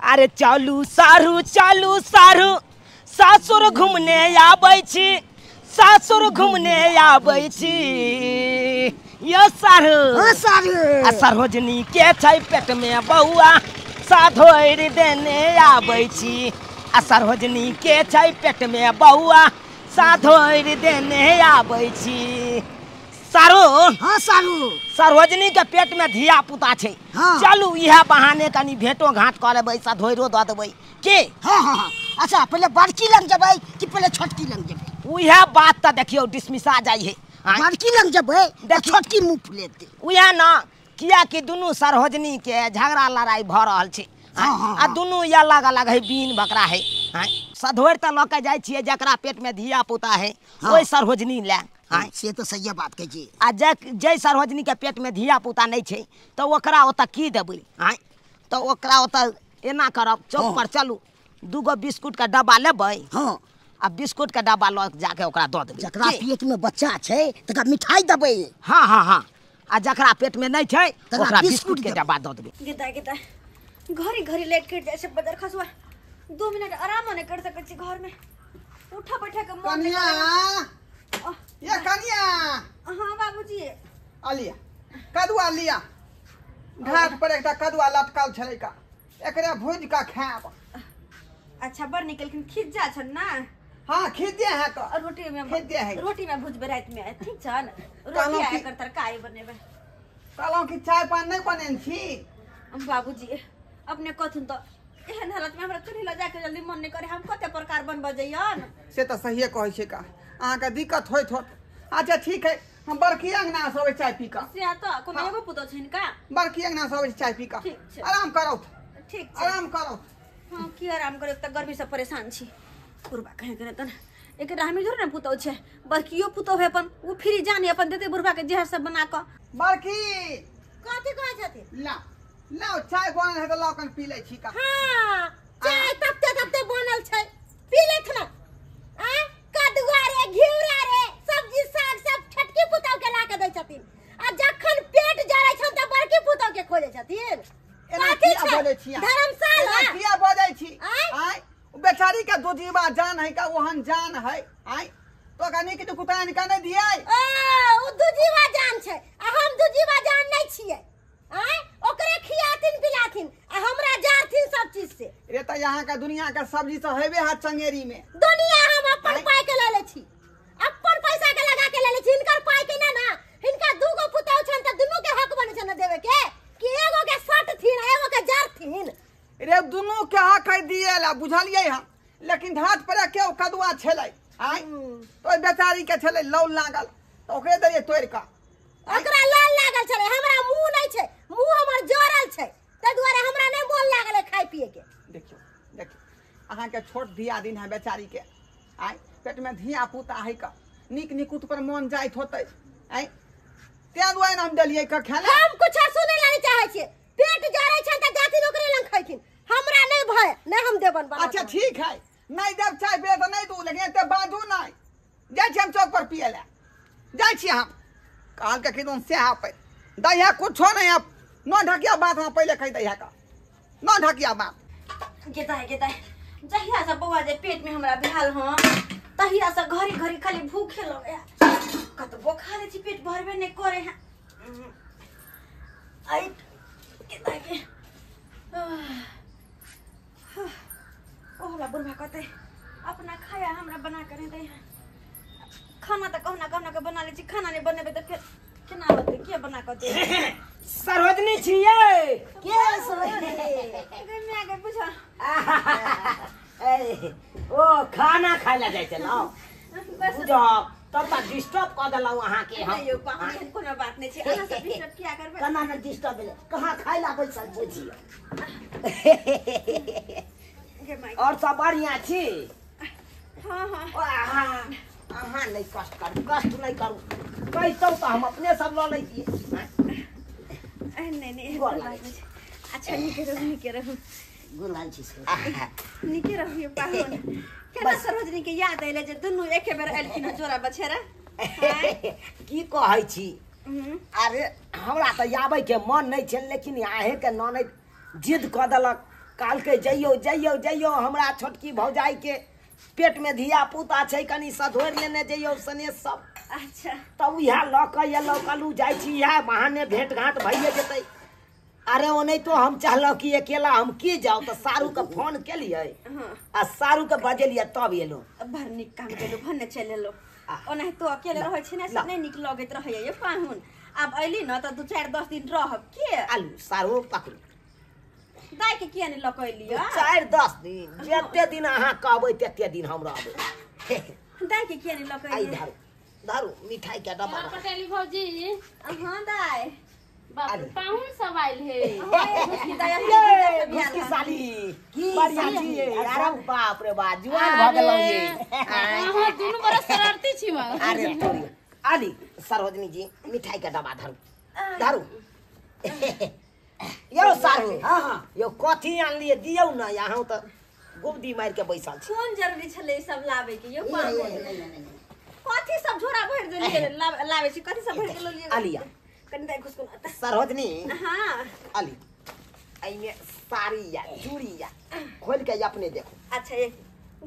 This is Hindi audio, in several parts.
अरे चलू सारू सासुर घूमने आबै छी सासुर घूमने आबै छी यो सारू आ सरोजनी के छै पेट में बउआ साधोर देने आबै छी आ सरोजनी के छै पेट में बउआ साधोर देने आबै छी सारू हाँ सारू सरोजनी के पेट में धिया पुता छै चलू इहा बहाने कनी भेंटो घाट करबै साधोरो द देबै के हाँ अच्छा पहले बड़की लग जबै कि पहले छोटकी लग जबै उहे बात त देखियो डिसमिसा जाइ है बड़की लग जबै छोटकी मुंह फुलेते उहे ना किया कि दुनू सरोजनी के झगड़ा लड़ाई भ रहल छै आ दुनू अलग अलग है बीन बकरा है सधोर त ल के जाइ छियै जकरा पेट में धिया पुता है ओइ सरोजनी ले से तो सही बात कहै छी आ जय सरोजनी के पेट में धिया पुता नहीं छै तो ओकरा ओत की देबै तो ओकरा ओत एना करब चौक पर चलू दूगो बिस्कुट के डब्बा लेबै आ बिस्कुट के डब्बा ल जाके ओकरा द देबै जकरा पेट में बच्चा छै तकरा मिठाई देबै हाँ आ जकरा पेट में नहीं छै ओकरा बिस्कुट के डब्बा द देबै गिदा घरी घरी लेट के जैसे बदर खसुआ 2 मिनट आराम नहीं कर सकै छी घर में उठा बैठा के कनिया ये कनिया हां बाबूजी आलिया कदुआ लिया घाट पर एकटा कदुआ लटकल छलै का एकरे भूज का खाब अच्छा बड़ निकलखिन खिज्जा छन ना हां खिज्जे है तो रोटी में खिज्जे है रोटी में भुजबे रात में ठीक छन रोटी आ कर तरकारी बनेबे कहलौ कि चाय पान नहीं बनेन छी बाबूजी अपने कथुन तो एहन हालत में हमरा चूल्ही ल जाके जल्दी मन नहीं करे हम कते प्रकार बनबा जइयन से तो सही कहै छै का अहाँ के दिक्कत होइत होत अच्छा ठीक है हम बड़की अंगना से चाय पी का से तो कोनो एगो पुतो छिन का बड़की अंगना से चाय पी का आराम करो ठीक आराम करो हां की आराम करे त गर्मी से परेशान छी बुढ़बा कहे करे त एक रामी जोर न पुतो छे बड़कियो पुतो है अपन वो फ्री जाने अपन देते बुढ़बा के जहर सब बना क बड़की कथि कहै छथि ला चाय बनल है तो ला कन पी ले छी का हां चाय तबते बनल छै पी ले थना आ कदुआ रे घिउरा रे सब्जी साग सब छटकी पुताव के ला के दै छथिन आ जखन पेट जरै छन त बड़की पुताव के खोजे छथिन एना किया बोलै छी धर्मशाला किया बोलै छी आय बेचारी के दूजीवा जान है का ओहन जान है आय तो कनी के कुतान का नहीं दियै ओ दूजीवा जान छै आ हम दूजीवा जान नहीं छियै आय ओकरे खियाथिन पिलाथिन आ हमरा जारथिन सब चीज से रे त यहां का दुनिया का सब्जी तो हेबे हाथ चंगेरी में दुनिया हम अपन पाई के ले ले छी अपन पैसा के लगा के ले ले छी इनकर पाई के ना इनका दूगो पुतौ छन त दुनु के हक बने छन देवे के कि एगो के सट थीन एगो के जार थीन रे दुनु के हक है दिएला बुझलियै हम लेकिन घाट पर के कदुआ छलै आय तो बेचारी के छलै लौ लागल तो ओकरे दरिए तोड़ का ओकरा लाल लागल छले हमरा मुंह नहीं छै मुंह हमर जरल छै त दुआरे हमरा नहीं मोन लागल खाइ पिए के देखियो अहाँ के छोट धिया दिन है बेचारी के आय पेट में धिया पुता है का निक उत पर मन जाइत होतै आय ते दुआरे हम दलियै का खेले हम कुछ सुनै नहीं चाहे छी पेट जरै छै त जाति ओकरे लंग खैथिन हमरा नहीं भय नहीं हम देबन बना अच्छा ठीक है नहीं देब चाय पे तो नहीं दू लेकिन एते बाजू नहीं जाय छी हम चौक पर पिए ले जाय छी हम काल के किदन से हा पे दहिया कुछो नहीं अब न ढकिया बात हम पहले कह दहिया का न ढकिया बात गेता जहिया से बौआ जे पेट में हमरा बिहाल हां तहिया से घरी घरी खाली भूखे लगे कतबो खा ले छी पेट भरबे नहीं करे हैं आई गेता के ओहला बुढ़वा कहते अपना खाया हमरा बना कर दे खाना तो कहना के बना ले छी खाना नहीं बनेबे तो फिर केना होते के बना कर दे सरोजनी छियै के सरोजनी मैं आगे पूछा ओ खाना खाय ला जाय छलौ बुझो तब तक डिस्टर्ब कर देलौ अहाँ के हम नहीं पानी कोनो बात नहीं छै अहाँ सब डिस्टर्ब किया करबे कना न डिस्टर्ब भेले कहां खाय ला बैसल बुझियो और सब बढ़िया छी हां अहाँ नहीं कष्ट नहीं करू कैसौ तो हम अपने सब ल लै छियै नहीं अच्छा निके रहू गुलाल छी निके रहू ये पाहुन केना सरोजनी के याद आइले जे दुनु एके बेर आइलखिन जोरा बछेरा की कहै छी अरे हमरा त आबै के मन नहीं छै लेकिन आहे के ननद जिद क देलक काल के जइयो जइयो जइयो हमरा छोटकी भौजाई के पेट में धिया पुता छै कनी सधोर लेने जइयो सने सब। अच्छा तब इहा ल के एलो कलू जाय छी इहा बहाने भेंट घाट भइए जेतै। अरे ओ नहीं तो हम चाहलो कि अकेला हम की जाओ तो सारू के फोन केलिए आ सारू के बजेलिए तब एलो। बड़ निक काम केलु भन्ने चलि एलो। ओनाहि तो अकेले रहै छी ने से नहीं निक लगैत रहैया ये पाहुन। अब अइली न त 2-4-10 दिन रहब के आलू सारू पकड़ू दाई के किया नहीं लकैलिया 4-10 दिन जते दिन अहाँ कहबै तते दिन हम रहबै। दाई के किया नहीं आई लकैलिया धारू धारू मिठाई के डब्बा पटेली भौजी हां दाई बाप रे, पाहुन सब आइल हे। ये मुस्की साली की बढ़िया छी अरे बाप रे बा जुआन भ गेलौ ये। अहाँ दुनु बड़ा शरारती छी म। अरे थोड़ी आली सरोजनी जी मिठाई का डब्बा धारू धारू। यो सारू हां हां यो कथी आनलिए दियौ न यहाँ त गुबदी मार के बैसल छी। कौन जरूरी छले सब लावे के ये पाहुन कथी सब झोरा भर देलिए लावे छी कथी सब भर के लिए आलिया कनी दाई घुसको सरोजनी हां आली आइए साड़ी या चूड़ी या खोल के अपने देखो। अच्छा ये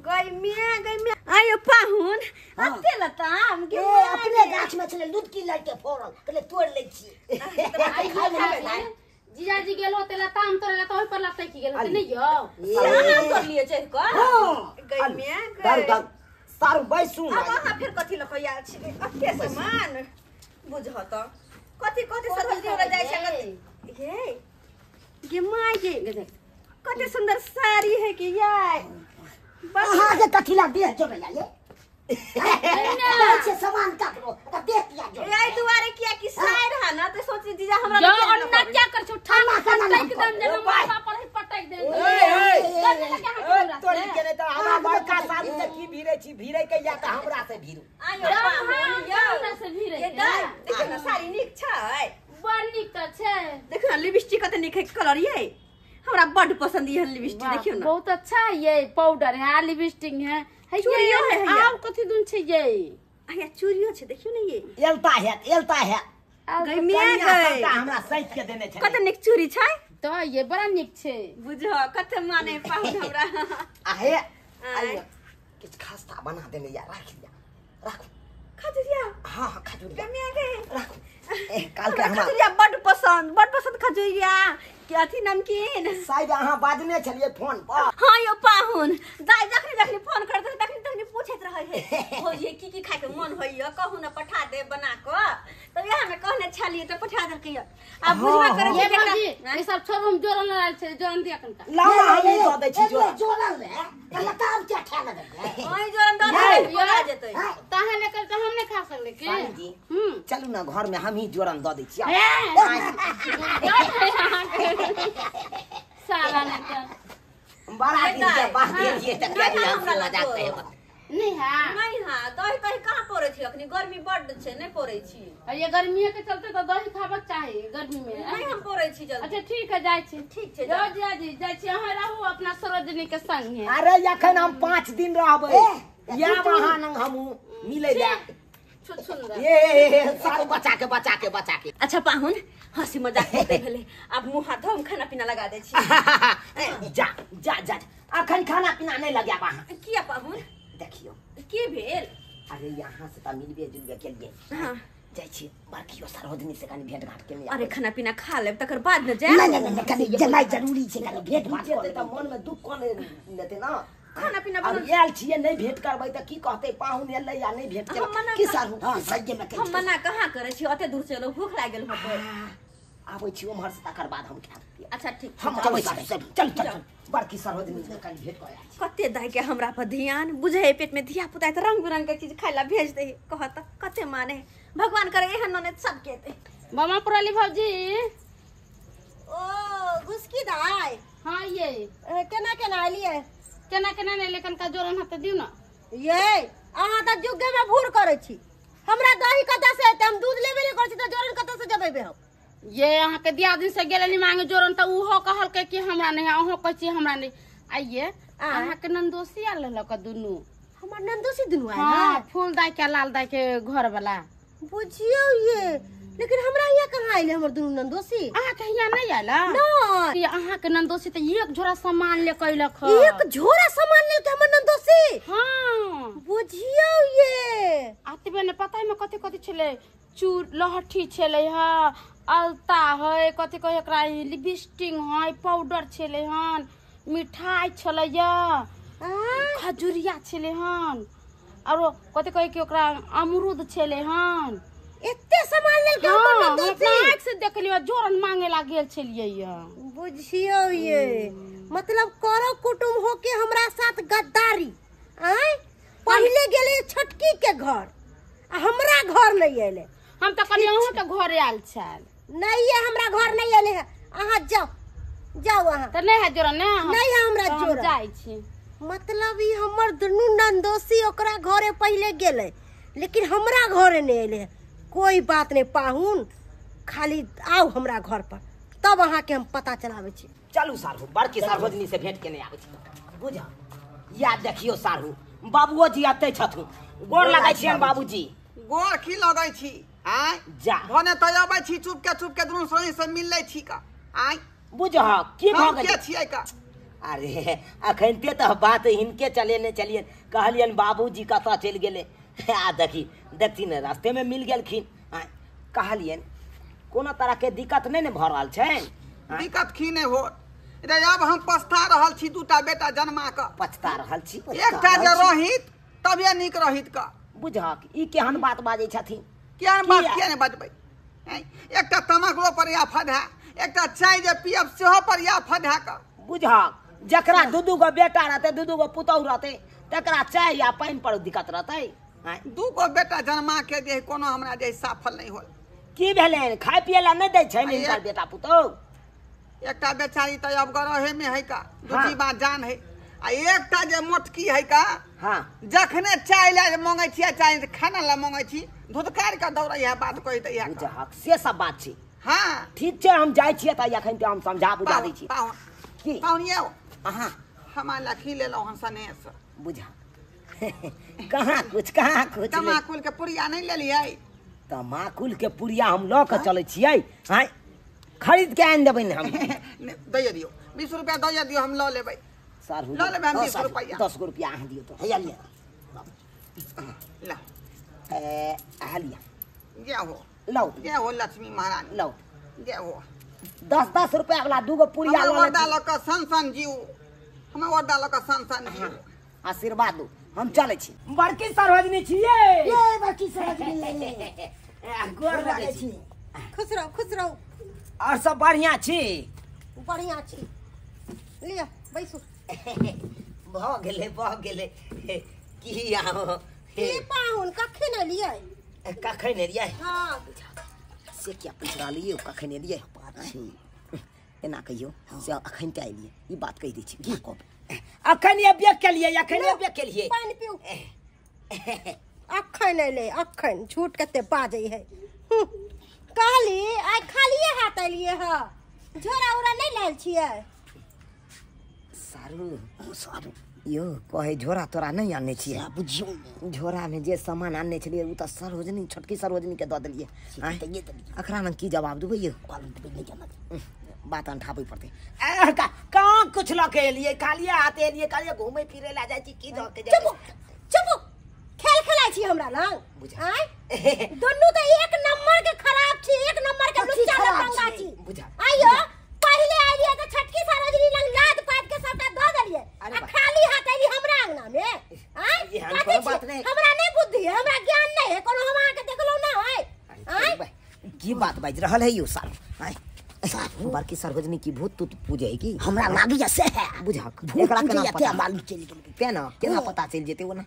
गई मैं आयो पाहुन अते लताम के अपने गाछ में छले लुटकी लटके फोड़ल कहले तोड़ ले छी। आई खाए जीजाजी गेल होते लताम तोड़े तो ओहि पर लटै की गेल होते नहीं यो। कहां कर लिए छै को गई मैं दारू दारू सारू बैसू अब वहां फिर कथी लकैया छै अते सामान बुझ त कथी सब दियो जाय छै ये माय के कते सुंदर साड़ी है कि यार अहाँ के कथी ला देह जोड़ला ये से सामान ककरो त देह किया जोड़ यही दुआरे किया कि साइड है ना तो सोची जीजा हमरा यो अन्ना क्या कर छु ठाना पटक दम जे माथा पर ही पटक दे। तोरी के नहीं तो हमरा बड़का सारू से की भीरे छी भीरे के या त हमरा से भीरू। आयो पाहुन यो हमरा से भीरे ये दाई देखो ना साड़ी निक छै बड़ निक त छै। देखो ना लिपस्टिक कते निक कलर ये हमरा बड़ पसंद ये लिपस्टिक देखियो ना बहुत अच्छा है ये पाउडर है लिपस्टिक है चूड़ियो है आव कथी दुन छै ये आया चूड़ियो छै देखियो ना ये एलता है गई मैं गई हमरा सैत के देने छै कते निक चूड़ी छै तो ये बड़ा निक छै बुझो कते माने पाहुन हमरा आहे आइए किछ खास्ता बना देने या राख दिया राख खजुरिया हां खजुरिया गई मैं गई राख काल के हमरा खजुरिया बड़ पसंद खजुरिया के अथी नमकीन शायद अहाँ बाजने छलिए फोन पर। हां यो पाहुन दाई जखनी फोन करते तखनी पूछैत रहे है हो ये की खाए के मन होइयो कहू ना पठा दे बना को तो यहां में कहने छलिए तो पठा दे के अब बुझबा करे ये बाजी ये सब छोड़ हम जोरन लाल छै जोरन दिया कनका लाओ हम नहीं दो दे छी जोड़ल है लताम क्या ठाना दे ओइ जोरन दो दे आ जेतै ताहे लेकर के हम नहीं खा सकले के साली जी चलू ना घर में हम ही जोरन दो दे छी। साला ने बड़ा दिन के बाद ये तक क्या हम मजाक कहे नहीं है नहीं हां दही कहीं कहां पड़ै छी अखनी गर्मी बड्ड छै नहीं पड़ै छी और ये गर्मी के चलते तो दही खाबक चाहिए गर्मी में। नहीं हम पड़ै छी जल्दी अच्छा ठीक है जाय छी ठीक छै जो जी जाय छी अहाँ रहू अपना सरोजनी के संग है। अरे यखन हम 5 दिन रहबै या वहां न हम मिले जा सुंदर ये सारू बचा के। अच्छा पाहुन हंसी मजाक होते भेले अब मुंह हाथ धोम खाना पीना लगा दे छी जा जा जा अखन खाना पीना नहीं लगा वहां किया पाहुन देखियो के भेल अरे यहाँ से त मिलबे जुलबे के लिए हां जाय छी बड़कियो सरोजनी से कनी भेंट घाट के लिए। अरे खाना पीना खा लेब तकर बाद न जाए नहीं कनी जनाई जरूरी छै कनी भेंट भाट जेते त मन में दुख कोने लेते ना खाना पीना अब बना आयल छिए नहीं भेंट करबै त की कहते पाहुन एलै या नहीं भेंट हम मना केलक की सारू हां सही में हम मना कहाँ करे छी अते दूर से लोग भूख लागल होते आबै छी उम्हर से तकर बाद हम खा पिए अच्छा ठीक हम आबै छी चल बड़की सरोजनी से कनी भेंट कर छी। कते दाई के हमरा पर ध्यान बुझे पेट में धिया पुता त रंग बिरंग के चीज खाइला भेज दे कहत कते माने भगवान करे एहन नने सब के दे मामा पुराली भौजी ओ घुसकी दाई हां ये केना आलिए केना नहीं लेकिन का जोरन हत दिउ ना ये अहाँ त जुगे में भूर करे छी हमरा दही कता से हम दूध लेबे नहीं कर छी त जोरन कता से जबेबे हम ये अहाँ के दिया दिन से गेलनी मांगे जोरन त उहो कहल के कि हमरा नहीं अहो कहै छी हमरा नहीं आइए अहाँ के नंदोसी आल ल क दुनु हमर नंदोसी दुनु आय हां फूल दाई के लाल दाई के घर वाला बुझियो ये लेकिन हमरा यहाँ कहाँ आइले हमर दुनू नंदोसी अहाँ के यहाँ नहीं आला नहीं ये अहाँ के नंदोसी तो एक झोरा सामान लेके अइलक ह एक झोरा सामान लेके हमर नंदोसी हाँ बुझियो ये आतबे ने पता में कथि कथि छले चूर लहठी छले ह अलता है कथि कहे एकरा लिपस्टिक है पाउडर छले हन मिठाई छले या खजुरिया छले हन और कथि कहे कि ओकरा अमरूद छले हन एते सामान लेके हमर नंदोसी आँख से देख लियो जोरन मांगे ला गेल छलिए या बुझियो ये मतलब करो कुटुम होके हमरा साथ गद्दारी आय पहले गेले छटकी के घर आ हमरा घर नहीं आइले हम तो कहलिए अहूँ के घरे आल छल नहीं है हमरा घर नहीं आइले है अहाँ जाओ जाओ अहाँ तो नहीं है जोरन ने नहीं है हमरा हम जोरा जाई छी मतलब ई हमर दुनू नंदोसी ओकरा घरे पहले गेले लेकिन हमरा घरे नहीं आइले कोई बात नहीं पाहुन खाली आओ हमरा घर पर तब अहाँ के हम पता चलावे छी चलू सारू बड़की सार्वजनी से भेंट केने आबै छी बुझा या देखियो सारू बाबुओ जी आते छथुन गोर लगाइ छियन बाबूजी गोर की लगै छी आय जा भने त आबै छी चुप के दुनू सही से मिल लै छी का आय बुझा की भ हम गेल के छियै का अरे अखनते तो बात हिनके चलेने चलियन कहलियन बाबूजी कतऽ चलि गेले आ देखती ने रास्ते में मिल गेलखिन कहलियन कोनो तरह के दिक्कत नहीं ने भ रहल छै दिक्कत की नहीं हो रे अब हम पछता रहल छी दूटा बेटा जन्मा क पछता रहल छी एकटा जे रहित तबे नीक रहित का बुझक ई केहन बात बाजै छथिन केहन बात किया नहीं बजबै एकटा तमकलो पर या फधा एकटा चाय जे पियब सेहो पर या फधा का बुझक जकरा दू गो बेटा रहते दू गो पुतौह रहते तकरा चाय या पानी पर दिक्कत रहते दू गो बेटा जन्मा के जे कोनो हमरा जे सफल नहीं होल की भेलै खाय पिए ला नहीं दै छै इनका बेटा पुतौह एकटा बेचारी त अब गरहे में है का दूजी बात जान है आ एकटा जे मोटकी है का हां जखने चाय ला मांगे छी चाय खाना ला मांगे छी धुतकार का दौड़ा यह बात कहि दै या बुझक से सब बात छै हां ठीक छै हम जाइ छियै त एखन हम समझा बुझा दै छी की पाउनियो अहाँ हमरा लखी ले लो हम सनेस बुझा कहाँ कुछ तमाकुल के पुड़िया नहीं ले लियै तमाकुल के पुड़िया हम ल के चले छियै हां खरीद के आन देबै ने हम दे दियो 20 रुपया दे दियो हम ल लेबै सारू ल लेबै हम 20 रुपया 10 रुपया अहाँ दियो तो हैया लिया ला हलिया जे हो लो जे हो लक्ष्मी महारानी लो जे हो 10 रुपया वाला दूगो पुड़िया हम लो वरदा ल के सन जीव हम वरदा ल के सन जीव आशीर्वाद दो हम चले छी बड़की सार्वजनिक छियै ये बड़की सार्वजनिक गोर लगै छी खुश रहो और सब बढ़िया छी बढ़िया छी लिया बैसू भ गेले की आओ के पाहुन कखन एलियै कखन एलियै हां से क्या पूछा लिए कखन एलियै बात छी एना कहियो से अखन के एलियै ई बात कहि दै छी की कहब अखन ये बेक के लिए पानी पियो अखन एले अखन झूठ कते बाजै है कहली आइ खालिए हाथ एलिए ह झोरा उरा नहीं लायल छियै सारू यो कहे झोरा तोरा नहीं आने छियै बुझियो झोरा में जे सामान आने छलिए उ त सार्वजनिक छोटकी सार्वजनिक के द देलिए अखरा में की जवाब देबै यो बात अंठाबै पड़ते कहाँ कुछ लके एलिए खालिए हाथे एलिए खालिए घूमे फिरे ला जाइ छी की द के चुप खेल खेलाइ छी हमरा लंग आय दुनू त एक नंबर के खराब छी एक नंबर के लुच्चा लफंगा छी बुझा आइयो पहले आइलिए त छटकी सार्वजनी लंग लाद पात के सबटा द देलिए आ खाली हाथ एली हमरा अंगना में आय बात नहीं हमरा नहीं बुद्धि है हमरा ज्ञान नहीं है कोनो हम आके देखलो ना है आय की बात बाज रहल है यो सारू आय बड़की सार्वजनिक की भूत तू पूजे की हमरा लागिया से है बुझा एकरा केना पता मालूम चल गेल केना पता चल जेते वो ना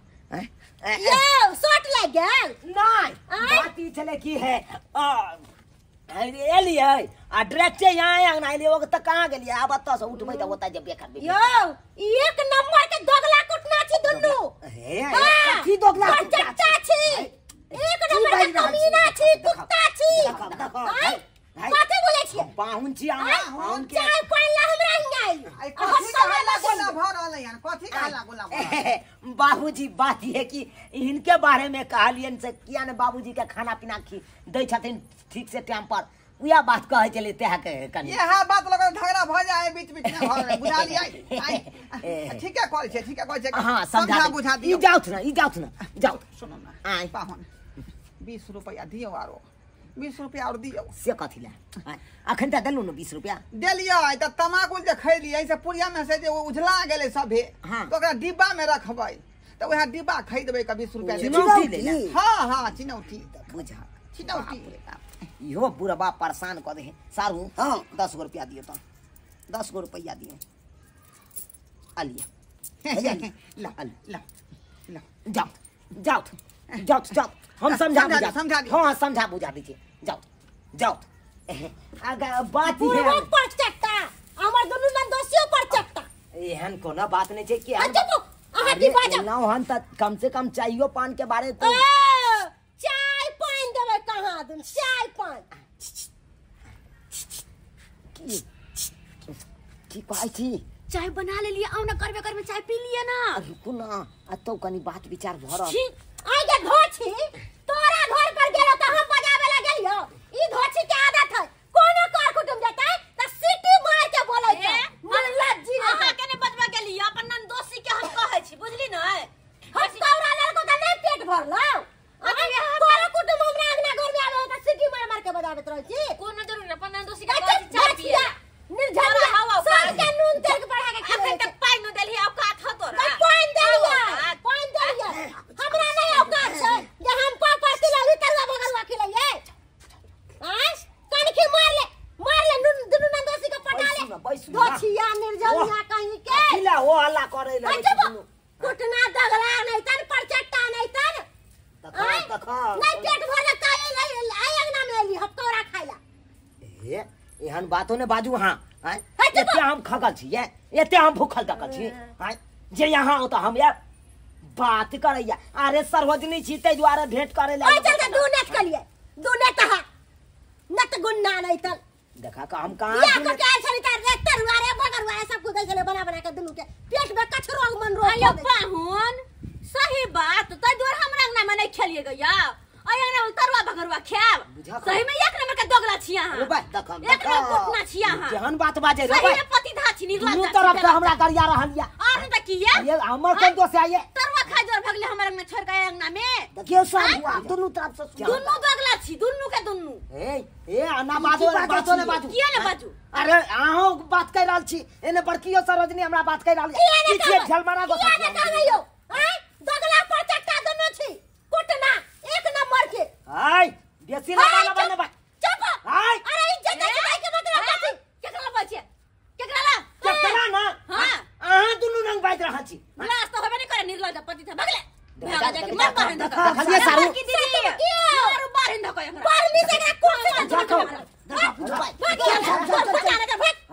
यो शॉट लग गेल नहीं बात ई चले की है एलिए आ डायरेक्ट यहाँ अंगना एलिए वो त कहां गेलिए अब त से उठबै त ओता जे बेकार यो एक नंबर के दोगला कुटना छी दुनू हे की दोगला कुटना छी एक नंबर के कमीना छी कुत्ता छी काते बोले छी पाहुन छी पाहुन के चाय पानी ला हमरा नहीं कथी कहला गोला भर रहलै हन कथी कहला गोला बाबूजी बात ये कि इनके बारे में कहलियन से किया ने बाबूजी के खाना पीना दै छथिन ठीक से टाइम पर उया बात कहे चले तेहा के कनी ये हा बात लगा झगड़ा भ जाए बीच बीच में घर में बुझा लिया ठीक है कॉल ठीक है कॉल हां समझा बुझा दियो ई जाउत ना जाओ सुनो ना आई पाहुन 20 रुपया दियो आरो 20 रुपया और दियो से कथि ला अखन त देलु न 20 रुपया देलियो आई त तमाकुल जे खैली ऐसे पुरिया में से जे उझला गेले सभे हाँ। तो ओकरा डिब्बा में रखबै तो वह डिब्बा खरीद देबै का 20 रुपया चिनौटी ले ले हां हां चिनौटी बुझा चिनौटी इहो पूरा बाप परेशान कर दे सारू हां 10 रुपया दियो तो 10 रुपया दियो आलिया ला ला ला जाओ हम समझा हां समझा बुझा दीजिए जाओ आगा बात ही है पर चट्टा हमर दुनु न दोषियो पर चट्टा एहन कोनो बात नहीं छै कि अच्छा तो आहा की बाजा ना हन त कम से कम चाहियो पान के बारे तो चाय पान देबे कहां दुन चाय पान की कहै छी चाय बना ले लिए आउ ना करबे चाय पी लिए ना रुकू ना आ तो कनी बात विचार भरल छी आगे धोछी तोरा घर पर गेलो त हम बजावे ला गेलियो ई धोछी के आदत है कोनो कर कुटुम जाता है त सीटी मार के बोलै छै लज्जी अहाँ के ने बजबा गेली अपन नन दोषी के हम कहै छी बुझली न हम कौरा लेल को त नहीं पेट भरलो अबे कोनो कुटुम हमरा अंगना घर में आवे त सीटी मार के बजावत रहै छी कोनो जरूरी न अपन नन दोषी के कहै छी चाय पिए निर्झरिया हवा सब के नून तेल के बढ़ा के अखन तक पाई न देली औकात ह तोरा पान देलिया हमरा नहीं औकात छै जे हम पाती लाली तरवा बगलवा खिलाइए कनखी मार ले दुनु नंदोसी के पटा ले धोछिया निर्जलिया कहीं के खिला हो हल्ला करे ले कुटना दगला नहीं तन पर चट्टा नहीं तन तखा नहीं पेट भर काहे नहीं आय अंगना में एली हफ्तोरा खाइला ए एहन बातो ने बाजू हां एते हम खगल छी एते हम भूखल तकल छी जे यहाँ हो तो हम यार बात करैया अरे सर्वजनी छी तै द्वारा भेंट करे ले चल त दू नेट कलिए दू नेट हा नत गुन्ना नहीं तल देखा का हम कहां या को क्या छली त रेक्टर वारे बगरवा सब कुछ देले बना के दुनु के पेट में कचरो मन रो अयो पाहुन सही बात तै दूर हमरा अंगना में नहीं खेलिए गया अय अंगना तरवा भगरवा खाब सही में एक नंबर के दोगला छी अहाँ रे भाई देख एक नंबर कुटना छी अहाँ जहन बात बाजे रे सही भाई में पति धा छी निर्लज दू तरफ से हमरा गरिया रहलिया और त किया ये हमर कोन दोष आए तरवा खा जोर भगले हमर अंगना छोड़ के अंगना में देखियो सब दुनु तरफ से दुनु दोगला छी दुनु के दुनु ए आना बातो ने बाजू किया ने बाजू अरे आहो बात कर रहल छी एने बड़कियो सरोजनी हमरा बात कर रहल पीछे झलमारा गो किया ने कहलियो दगला पर चट्टा दुनु छी कुटना एक नंबर के हाय बेसी ना बा चुप हाय अरे इज्जत नहीं के मतलब कथि केकरा बचे केकरा केकरा ना हां आहा दुनु रंग बाज रहल छी लास्ट तो होबे नहीं करे निर्लज पति था भगले भागा जाके मर बहन धक खलिए सारू की दीदी मारू बहन धक हमरा परमी से कोन देखो देखा पूछ भाई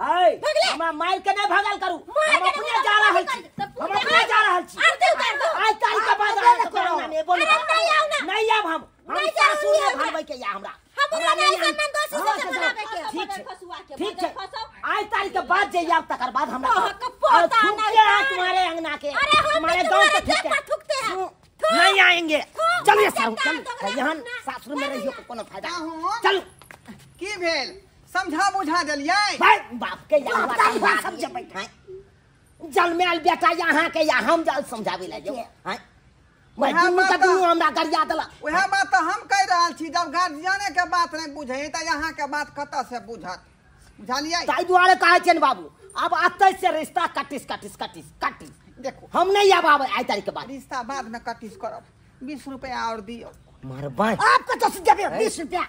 हाय हमरा मार के नहीं भगल करू हम अपने जा रहल छी हम अपने जा रहल छी आरती उतार दो आज तारीख के बाद रहल छी बोल नहीं आब हम सासू ने भरबै के या हमरा हमरा नहीं सन्मान दोषी से बनावे के ठीक छै फसुआ के ठीक छै आज तारीख के बाद जे आब तकर बाद हमरा और थूकते हैं तुम्हारे अंगना के तुम्हारे गांव के थूकते हैं नहीं आएंगे चलिए सारू चल यहाँ सासुर में रहियो को कोनो फायदा चलो की भेल समझा बुझा देलियै भाई बाप के यहाँ समझे बैठा जलमेल बेटा यहाँ के या हम जल समझावे ले जो हैं मैं दुनु का दुनु हमरा गरिया देला वह बात तो हम कह रहल छी जब गार्जियने के बात नहीं बुझे त यहाँ के बात कत से बुझत बुझलियै ताई दुआरे कहे छन बाबू अब आते से रिश्ता कटिस देखो हम नहीं आब आवे आई तारीख के बाद रिश्ता बाद में कटिस करब 20 रुपया और दियो मार भाई आपको तो देबे 20 रुपया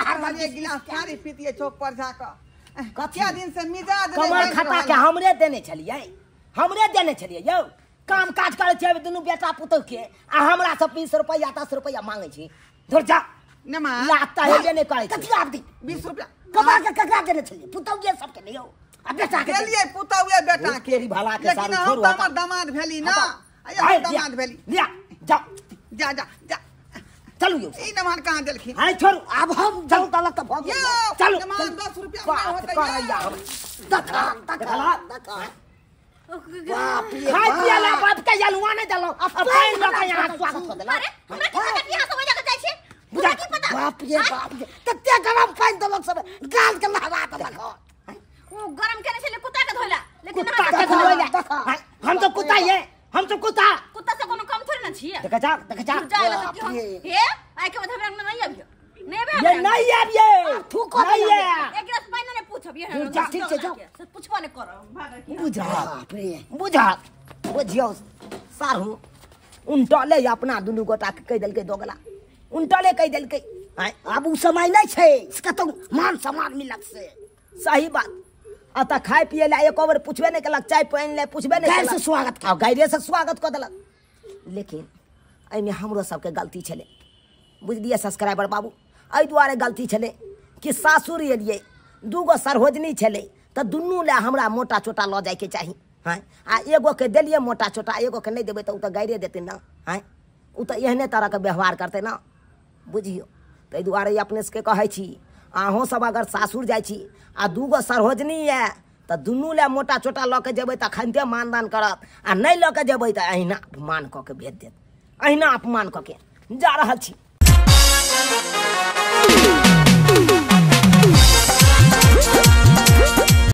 हर वाले एक गिलास पानी पीतिए चौक पर जाकर कथिया दिन से मिजाज कमर खता के हमरे देने छलिए यौ काम काज करे छै दुनु बेटा पुतौ के आ हमरा से 20 रुपया 10 रुपया मांगे छी धुर जा नमा लाता हेबे नहीं करे कथि आप दी 20 रुपया कमा के ककरा देने छलिए पुतौ ये सब के लियो आ बेटा के गेलिए पुतौए बेटा के केरी भला के लेकिन सारू हम छोड़ दामाद दामाद भेली ना आया दामाद भेली लिया जा जा जा जा चलू यो ई नमान कहां देलखिन हाय छोड़ू अब हम चल तलक तो भग चलो नमान 10 रुपया में बात होतै करैया हम देखा बाप रे खाई पियाला बाप के जलवा नहीं देलो अब पाइन लगा यहां स्वागत कर देला अरे हमरा के यहाँ से वजह के जाय छै तुझे की पता बाप रे तत्ते गरम पानी दलक सब गाल के लहरा दलक वो गरम करे से कुत्ता के धोला लेकिन कुत्ता के धोला हम तो कुत्ता है हम तो कुत्ता से कोनो कम थोड़ी ना छिए देखा जा जाए ला कि हम हे आइ के मतलब में नहीं आबियो नहीं बे ये नहीं है ये तू को नहीं है एक गिलास पानी ने पूछब ये ठीक से जाओ पूछबो ने करो भाग के बुझा बाप रे बुझा बुझियो सारू उनटले अपना दुनू गोटा के कह देलकै दोगला उनटले कह देलकै अब उ समय नहीं छे इसका तो मान सम्मान मिलत से सही बात अत खाए पिए ला एक और पूछबे नहीं कलक चाय पानी ले पूछबे नहीं गैर से स्वागत कर गैरे से स्वागत कर देलक लेकिन एमे हमरो सबके गलती छले बुझलिए सब्सक्राइबर बाबू एहि दुआरे गलती छले कि सासुर एलिए दूगो सरहोजनी छले त दुनू ले हमरा मोटा छोटा ल जाए के चाही हाँ आ एगो के देलिए मोटा छोटा एगो के नहीं देबै त उ त गैरे देते ना हाँ उ त एहने तरह के व्यवहार करते ना बुझियो ताहि दुआरे अपने सबके कहै छी अहों सब अगर सासुर जाइ छी आ दूगो सरहोजनी है त दुनू ले मोटा छोटा ल के जेबै त खनते मानदान करत आ नहीं ल के जेबै त अहिना अपमान क के भेज देत अहिना अपमान क के जा रहल छी